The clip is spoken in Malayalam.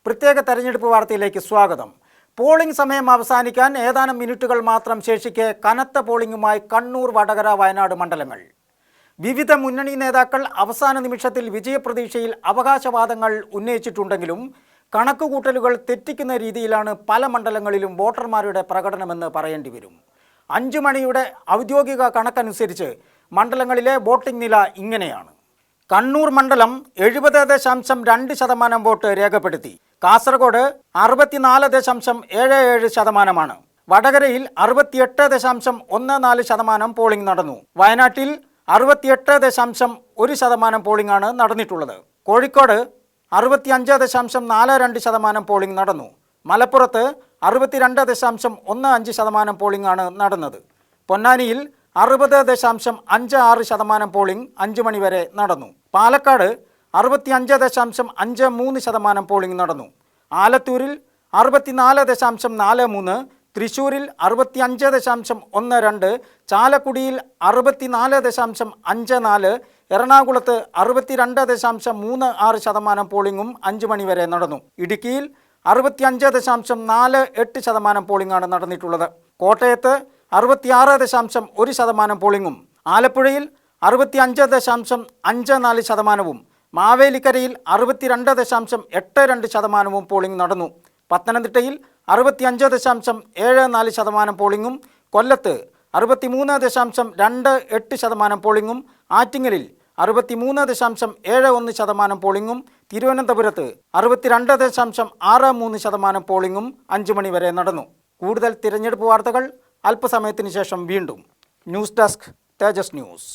പ്രത്യേക തെരഞ്ഞെടുപ്പ് വാർത്തയിലേക്ക് സ്വാഗതം. പോളിംഗ് സമയം അവസാനിക്കാൻ ഏതാനും മിനിറ്റുകൾ മാത്രം ശേഷിക്കെ കനത്ത പോളിംഗുമായി കണ്ണൂർ, വടകര, വയനാട് മണ്ഡലങ്ങൾ. വിവിധ മുന്നണി നേതാക്കൾ അവസാന നിമിഷത്തിൽ വിജയപ്രതീക്ഷയിൽ അവകാശവാദങ്ങൾ ഉന്നയിച്ചിട്ടുണ്ടെങ്കിലും കണക്കുകൂട്ടലുകൾ തെറ്റിക്കുന്ന രീതിയിലാണ് പല മണ്ഡലങ്ങളിലും വോട്ടർമാരുടെ പ്രകടനമെന്ന് പറയേണ്ടി വരും. 5 മണിയുടെ ഔദ്യോഗിക കണക്കനുസരിച്ച് മണ്ഡലങ്ങളിലെ വോട്ടിംഗ് നില ഇങ്ങനെയാണ്. കണ്ണൂർ മണ്ഡലം 70.2% വോട്ട് രേഖപ്പെടുത്തി. കാസർഗോഡ് 64.77%. വടകരയിൽ 68.14% പോളിംഗ് നടന്നു. വയനാട്ടിൽ 68.1% പോളിംഗ് ആണ് നടന്നിട്ടുള്ളത്. കോഴിക്കോട് 65.42% പോളിംഗ് നടന്നു. മലപ്പുറത്ത് 62.15% പോളിംഗ് ആണ് നടന്നത്. പൊന്നാനിയിൽ 60.56% പോളിംഗ് 5 മണി വരെ നടന്നു. പാലക്കാട് 65.53% പോളിംഗ് നടന്നു. ആലത്തൂരിൽ 64.43%, തൃശ്ശൂരിൽ 65.12%, ചാലക്കുടിയിൽ 64.54%, എറണാകുളത്ത് 62.36% പോളിംഗും 5 മണി വരെ നടന്നു. ഇടുക്കിയിൽ 65.48% പോളിംഗ് ആണ് നടന്നിട്ടുള്ളത്. കോട്ടയത്ത് 66.1% പോളിംഗും, ആലപ്പുഴയിൽ 65.54%, മാവേലിക്കരയിൽ 62.82% പോളിംഗ് നടന്നു. പത്തനംതിട്ടയിൽ 65.74% പോളിംഗും, കൊല്ലത്ത് 63.28% പോളിംഗും, ആറ്റിങ്ങലിൽ 63.71% പോളിംഗും, തിരുവനന്തപുരത്ത് 62.63% പോളിംഗും 5 മണി വരെ നടന്നു. കൂടുതൽ തിരഞ്ഞെടുപ്പ് വാർത്തകൾ അല്പസമയത്തിന് ശേഷം വീണ്ടും. ന്യൂസ് ഡെസ്ക്, തേജസ് ന്യൂസ്.